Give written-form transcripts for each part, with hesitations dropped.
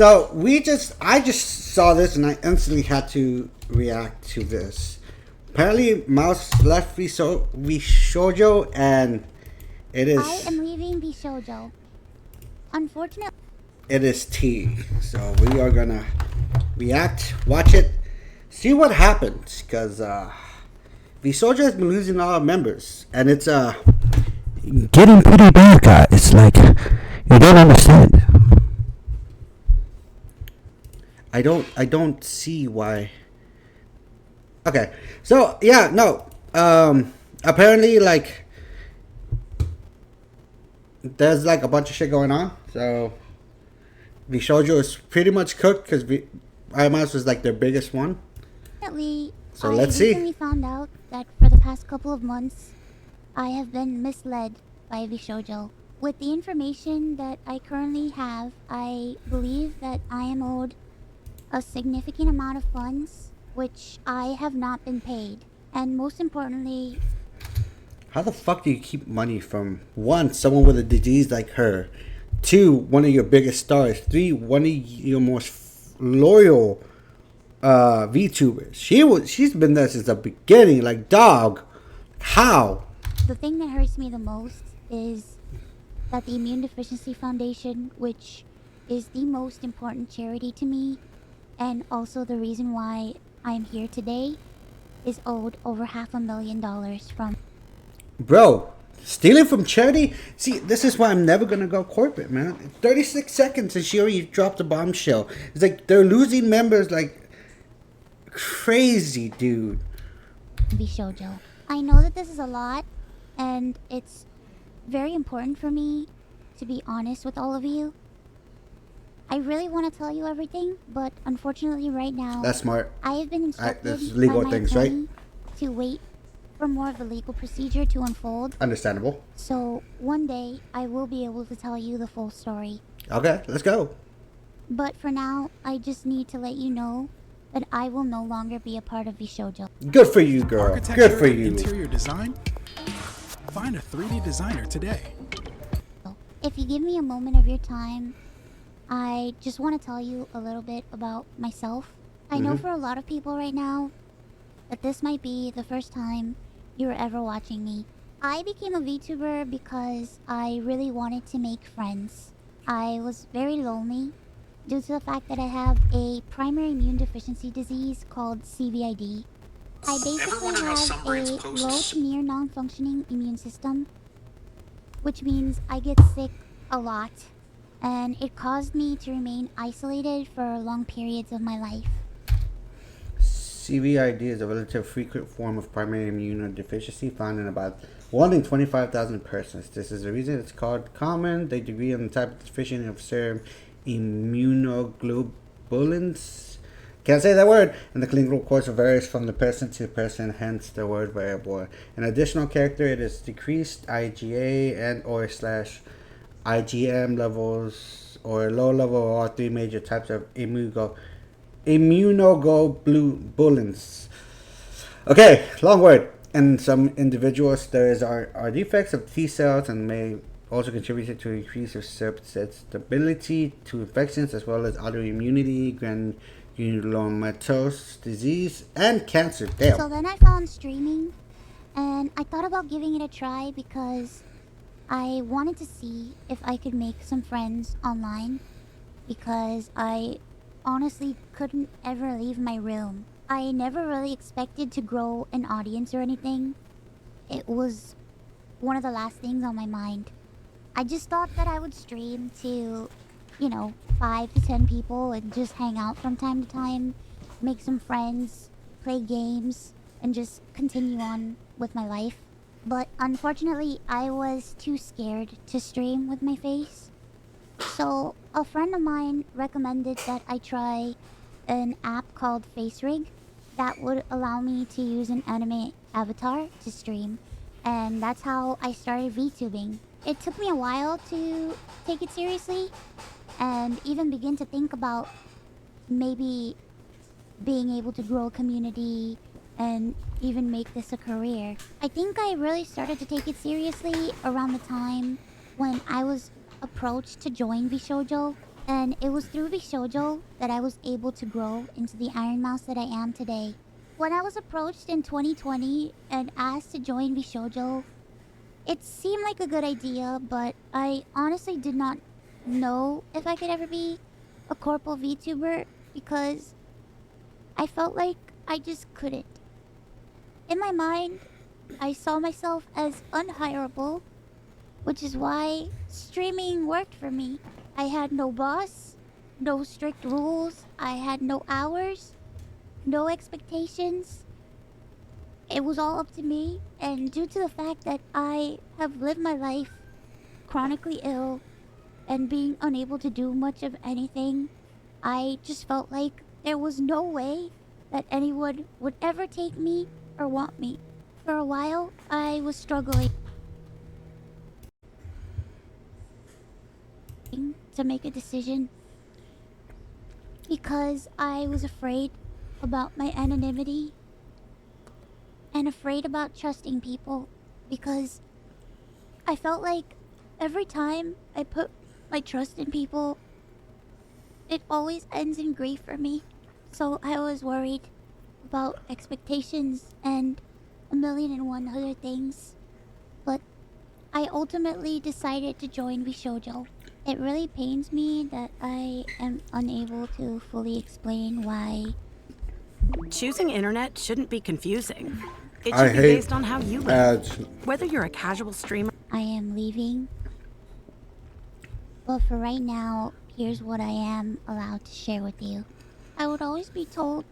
So I just saw this and I instantly had to react to this. Apparently, Mouse left Vshojo and it is. I am leaving Vshojo. Unfortunately, it is tea. So we are gonna react, watch it, see what happens. Because Vshojo has been losing a lot of members, and it's getting pretty bad, guys. It's like you don't understand. I don't see why. Okay, so yeah, no. Apparently, like, there's like a bunch of shit going on. So Vshojo is pretty much cooked because ironmouse was like their biggest one. So let's see. I recently found out that for the past couple of months, I have been misled by Vshojo. With the information that I currently have, I believe that I am owed a significant amount of funds, which I have not been paid. And most importantly, how the fuck do you keep money from, one, someone with a disease like her, two, one of your biggest stars, three, one of your most loyal VTubers? She's been there since the beginning. Like, dog, how? The thing that hurts me the most is that the Immune Deficiency Foundation, which is the most important charity to me, and also the reason why I'm here today, is owed over $500,000 from... Bro, stealing from charity? See, this is why I'm never gonna go corporate, man. 36 seconds and she already dropped a bombshell. It's like they're losing members like crazy, dude. Vshojo. I know that this is a lot, and it's very important for me to be honest with all of you. I really want to tell you everything, but unfortunately right now... That's smart. I have been instructed there's legal by my things, attorney right? to wait for more of the legal procedure to unfold. Understandable. So one day I will be able to tell you the full story. Okay, let's go. But for now, I just need to let you know that I will no longer be a part of Vshojo. Good for you, girl. Good for you. Interior design? Find a 3D designer today. If you give me a moment of your time, I just want to tell you a little bit about myself. I know for a lot of people right now that this might be the first time you're ever watching me. I became a VTuber because I really wanted to make friends. I was very lonely due to the fact that I have a primary immune deficiency disease called CVID. I basically have a low to near non-functioning immune system, which means I get sick a lot, and it caused me to remain isolated for long periods of my life. CVID is a relatively frequent form of primary immunodeficiency found in about 1 in 25,000 persons. This is the reason it's called common. The degree and the type of deficiency of serum immunoglobulins. Can't say that word. And the clinical course varies from the person to person, hence the word variable. An additional character, it is decreased IgA and or slash IgM levels or low level of all three major types of immunoglobulins. Okay, long word. In some individuals, there are defects of T cells and may also contribute to increase of susceptibility to infections as well as autoimmunity, granulomatous disease, and cancer. Damn. So then I found streaming, and I thought about giving it a try because I wanted to see if I could make some friends online, because I honestly couldn't ever leave my room. I never really expected to grow an audience or anything. It was one of the last things on my mind. I just thought that I would stream to, 5 to 10 people and just hang out from time to time, make some friends, play games, and just continue on with my life. But unfortunately, I was too scared to stream with my face. So a friend of mine recommended that I try an app called FaceRig that would allow me to use an anime avatar to stream. And that's how I started VTubing. It took me a while to take it seriously and even begin to think about maybe being able to grow a community and even make this a career. I think I really started to take it seriously around the time when I was approached to join Vshojo And it was through Vshojo that I was able to grow into the iron mouse that I am today. When I was approached in 2020 and asked to join Vshojo, it seemed like a good idea, but I honestly did not know if I could ever be a corporal VTuber because I felt like I just couldn't. In my mind, I saw myself as unhireable, which is why streaming worked for me. I had no boss, no strict rules, I had no hours, no expectations. It was all up to me, and due to the fact that I have lived my life chronically ill and being unable to do much of anything, I just felt like there was no way that anyone would ever take me or want me. For a while, I was struggling to make a decision because I was afraid about my anonymity and afraid about trusting people because I felt like every time I put my trust in people, it always ends in grief for me. So I was worried about expectations and a million and one other things. But I ultimately decided to join Vshojo. It really pains me that I am unable to fully explain why. Choosing internet shouldn't be confusing. It I should be hate based on how you live. ads. Whether you're a casual streamer. I am leaving. But for right now, here's what I am allowed to share with you. I would always be told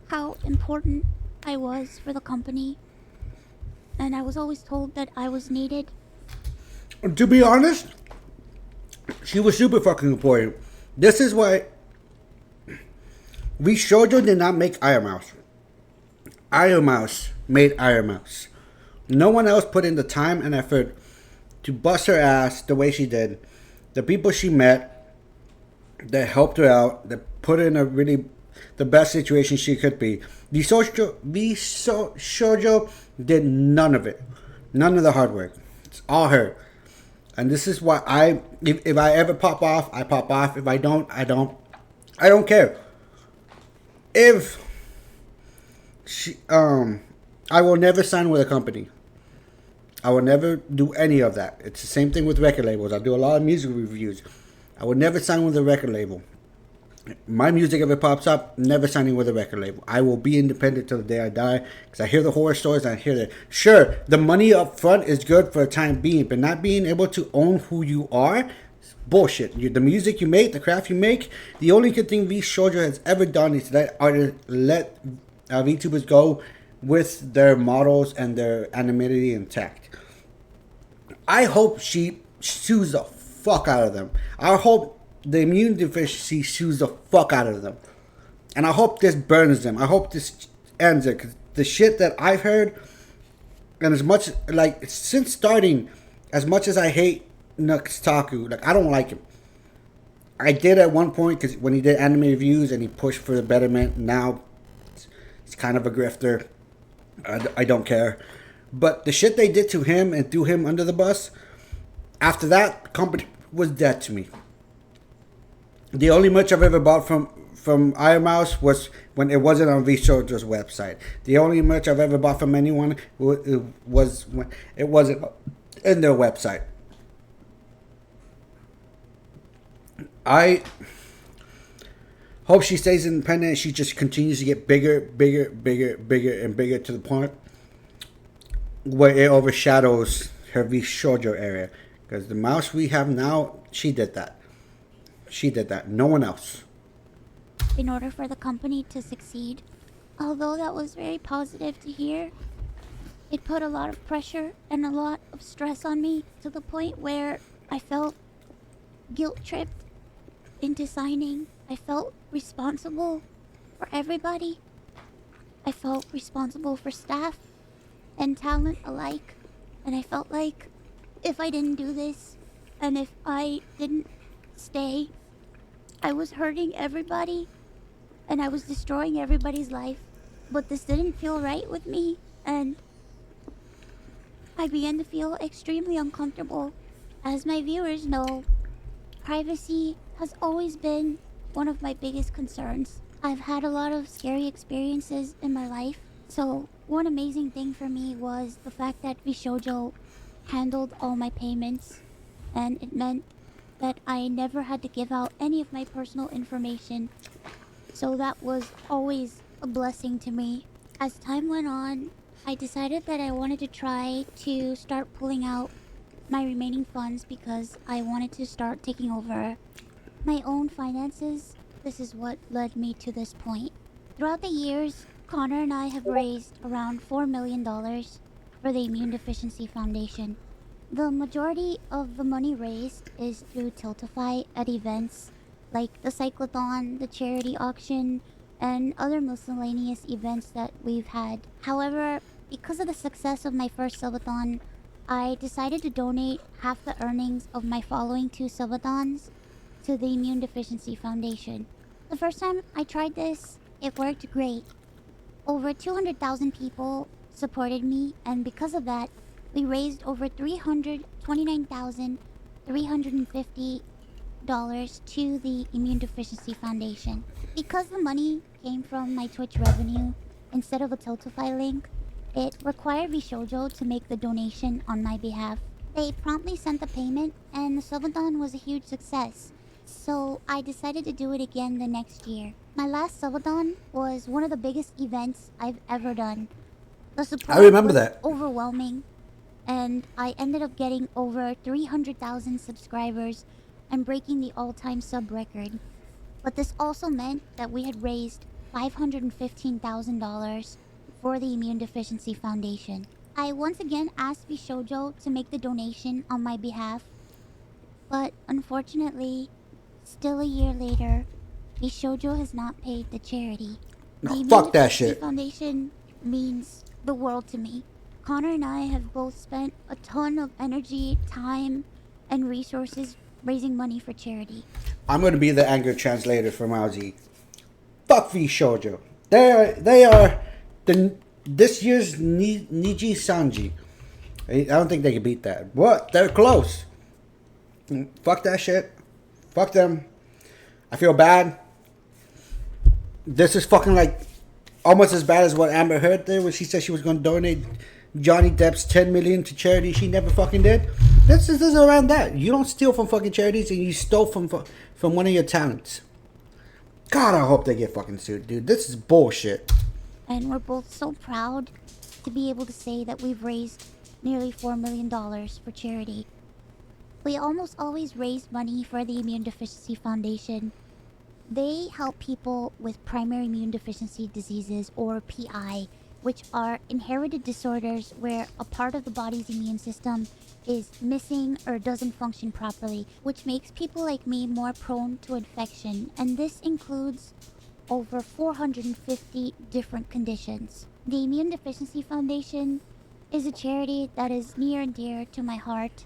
how important I was for the company. And I was always told that I was needed. To be honest, she was super fucking important. This is why Vshojo did not make ironmouse. Ironmouse made ironmouse. No one else put in the time and effort to bust her ass the way she did. The people she met that helped her out, that put her in the best situation she could be. Vshojo did none of it. None of the hard work. It's all her. And this is why if I ever pop off, I pop off. If I don't, I don't. I don't care. If she, I will never sign with a company. I will never do any of that. It's the same thing with record labels. I do a lot of music reviews. I will never sign with a record label. My music, if it pops up, never signing with a record label. I will be independent till the day I die because I hear the horror stories and I hear that. Sure, the money up front is good for a time being, but not being able to own who you are, bullshit. The music you make, the craft you make, the only good thing Vshojo has ever done is let VTubers go with their models and their anonymity intact. I hope she sues the fuck out of them. I hope the immune deficiency sues the fuck out of them. And I hope this burns them. I hope this ends it. Because the shit that I've heard, and as much, like, since starting, as much as I hate Nuxtaku, like, I don't like him. I did at one point, because when he did anime reviews and he pushed for the betterment, now it's kind of a grifter. I don't care. But the shit they did to him and threw him under the bus, after that, the company was dead to me. The only merch I've ever bought from ironmouse was when it wasn't on Vshojo's website. The only merch I've ever bought from anyone was when it wasn't in their website. I hope she stays independent. She just continues to get bigger, and bigger to the point where it overshadows her Vshojo area. Because the mouse we have now, she did that. She did that. No one else. In order for the company to succeed, although that was very positive to hear, it put a lot of pressure and a lot of stress on me to the point where I felt guilt-tripped into signing. I felt responsible for everybody. I felt responsible for staff and talent alike. And I felt like if I didn't do this and if I didn't stay, I was hurting everybody and I was destroying everybody's life. But this didn't feel right with me, and I began to feel extremely uncomfortable. As my viewers know, privacy has always been one of my biggest concerns. I've had a lot of scary experiences in my life, so one amazing thing for me was the fact that Vshojo handled all my payments, and it meant that I never had to give out any of my personal information, so that was always a blessing to me. As time went on, I decided that I wanted to try to start pulling out my remaining funds because I wanted to start taking over my own finances. This is what led me to this point. Throughout the years, Connor and I have raised around $4 million for the Immune Deficiency Foundation. The majority of the money raised is through Tiltify at events like the Cyclothon, the charity auction, and other miscellaneous events that we've had. However, because of the success of my first subathon, I decided to donate half the earnings of my following two subathons to the Immune Deficiency Foundation. The first time I tried this, it worked great. Over 200,000 people supported me, and because of that, we raised over $329,350 to the Immune Deficiency Foundation. Because the money came from my Twitch revenue instead of a Tiltify link, it required Vshojo to make the donation on my behalf. They promptly sent the payment, and the subathon was a huge success. So I decided to do it again the next year. My last subathon was one of the biggest events I've ever done. The support I remember was that. overwhelming, and I ended up getting over 300,000 subscribers and breaking the all-time sub record. But this also meant that we had raised $515,000 for the Immune Deficiency Foundation. I once again asked Vshojo to make the donation on my behalf, but unfortunately, still a year later, Vshojo has not paid the charity. No, The Immune fuck that Deficiency shit. Foundation means the world to me. Connor and I have both spent a ton of energy, time, and resources raising money for charity. I'm going to be the anger translator for Mauzi. Fuck Vshojo. They are this year's Niji Sanji. I don't think they can beat that. What? They're close. Fuck that shit. Fuck them. I feel bad. This is fucking like almost as bad as what Amber Heard did when she said she was going to donate Johnny Depp's $10 million to charity. She never fucking did. This is around that. You don't steal from fucking charities, and you stole from one of your talents. God, I hope they get fucking sued, dude. This is bullshit. And we're both so proud to be able to say that we've raised nearly $4 million for charity. We almost always raise money for the Immune Deficiency Foundation. They help people with primary immune deficiency diseases, or PI, which are inherited disorders where a part of the body's immune system is missing or doesn't function properly, which makes people like me more prone to infection, and this includes over 450 different conditions. The Immune Deficiency Foundation is a charity that is near and dear to my heart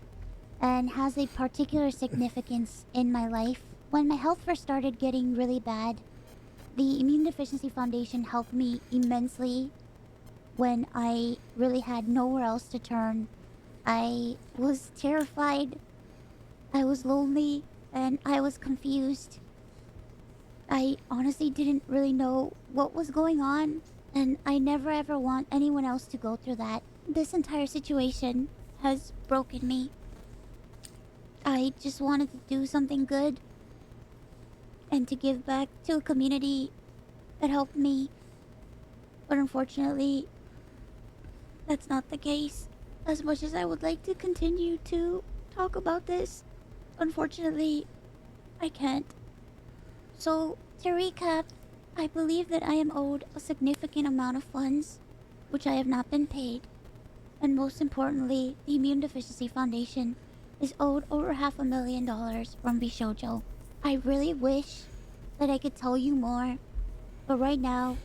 and has a particular significance in my life. When my health first started getting really bad, the Immune Deficiency Foundation helped me immensely when I really had nowhere else to turn. I was terrified, I was lonely, and I was confused. I honestly didn't really know what was going on, and I never ever want anyone else to go through that. This entire situation has broken me. I just wanted to do something good and to give back to a community that helped me. But unfortunately, that's not the case. As much as I would like to continue to talk about this, unfortunately, I can't. So, to recap, I believe that I am owed a significant amount of funds, which I have not been paid. And most importantly, the Immune Deficiency Foundation is owed over $500,000 from Vshojo. I really wish that I could tell you more, but right now,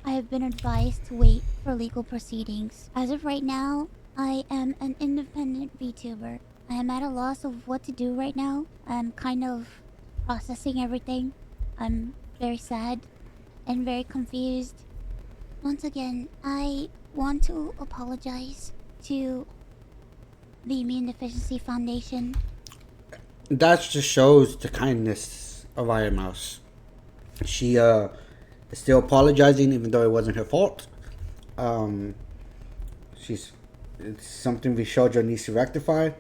I have been advised to wait for legal proceedings. As of right now, I am an independent VTuber. I am at a loss of what to do right now. I'm kind of processing everything. I'm very sad and very confused. Once again, I want to apologize to the Immune Deficiency Foundation. That just shows the kindness of ironmouse. She is still apologizing, even though it wasn't her fault. It's something Vshojo needs to rectify.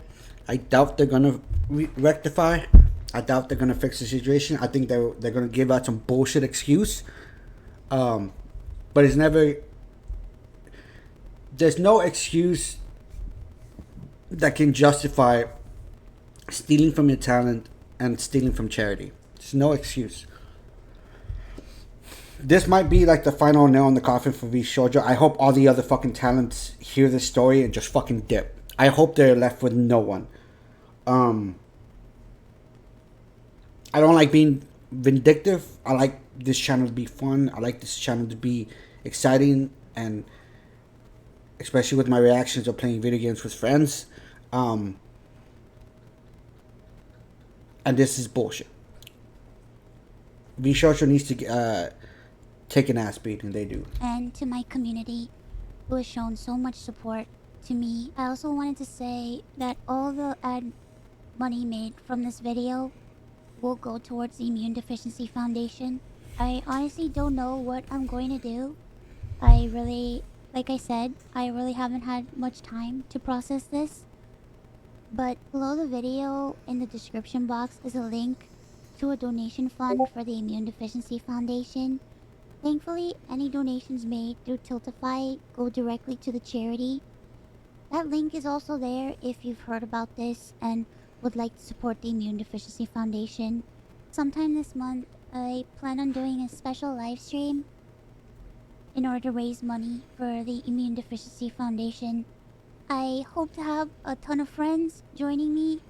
I doubt they're gonna rectify. I doubt they're gonna fix the situation. I think they're gonna give out some bullshit excuse. But it's never. There's no excuse that can justify stealing from your talent and stealing from charity. There's no excuse. This might be like the final nail in the coffin for Vshojo. I hope all the other fucking talents hear this story and just fucking dip. I hope they're left with no one. I don't like being vindictive. I like this channel to be fun. I like this channel to be exciting, and especially with my reactions of playing video games with friends. And this is bullshit. Vshojo needs to take an ass beating. They do. And to my community, who has shown so much support to me, I also wanted to say that all the ad money made from this video will go towards the Immune Deficiency Foundation. I honestly don't know what I'm going to do. Like I said, I really haven't had much time to process this. But below the video, in the description box, is a link to a donation fund for the Immune Deficiency Foundation. Thankfully, any donations made through Tiltify go directly to the charity. That link is also there if you've heard about this and would like to support the Immune Deficiency Foundation. Sometime this month, I plan on doing a special live stream in order to raise money for the Immune Deficiency Foundation. I hope to have a ton of friends joining me,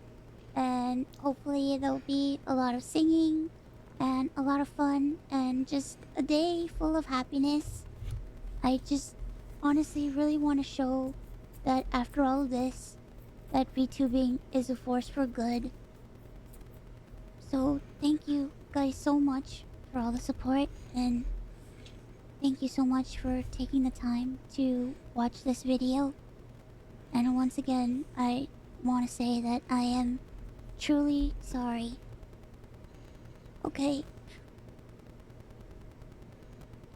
and hopefully there'll be a lot of singing and a lot of fun and just a day full of happiness. I just honestly really want to show that after all of this, that VTubing is a force for good. So thank you guys so much for all the support, and thank you so much for taking the time to watch this video. And once again, I want to say that I am truly sorry. Okay.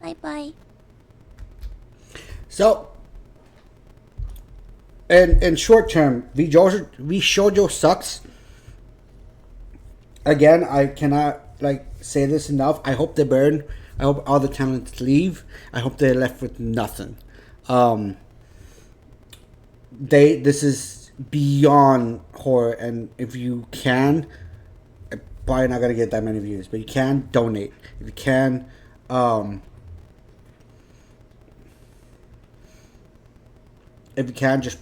Bye-bye. So, in short term, Vshojo sucks. Again, I cannot say this enough. I hope they burn. I hope all the talents leave. I hope they're left with nothing. This is beyond horror, and if you can, probably not gonna get that many views, but you can donate. If you can, just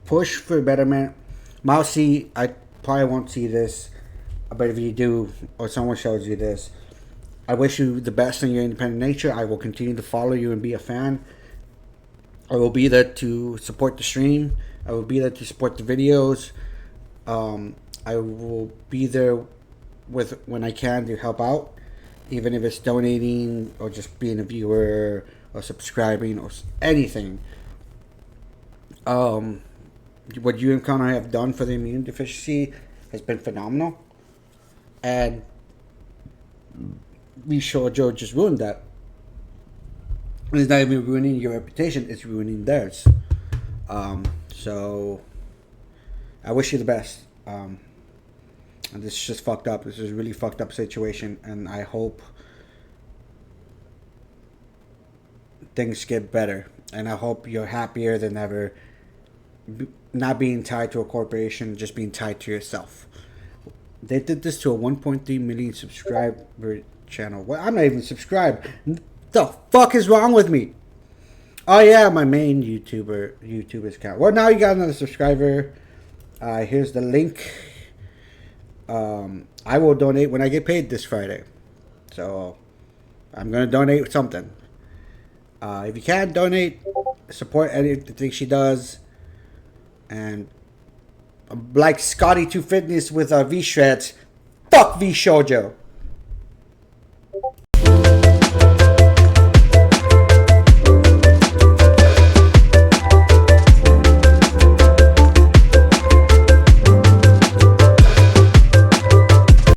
push for betterment. Mousy, I probably won't see this, but if you do, or someone shows you this, I wish you the best in your independent nature. I will continue to follow you and be a fan. I will be there to support the stream. I will be there to support the videos. I will be there when I can to help out, even if it's donating or just being a viewer or subscribing or anything. What you and Connor have done for the immune deficiency has been phenomenal, and Vshojo just ruined that. It's not even ruining your reputation; it's ruining theirs. So I wish you the best. And this is just fucked up. This is a really fucked up situation, and I hope things get better. And I hope you're happier than ever, not being tied to a corporation, just being tied to yourself. They did this to a 1.3 million subscriber channel. Well, I'm not even subscribed. The fuck is wrong with me? Oh yeah, my main YouTuber's account. Well, now you got another subscriber. Here's the link. I will donate when I get paid this Friday. So I'm gonna donate something. If you can donate, support any of the things she does. And like Scotty 2 Fitness with V Shreds, fuck Vshojo.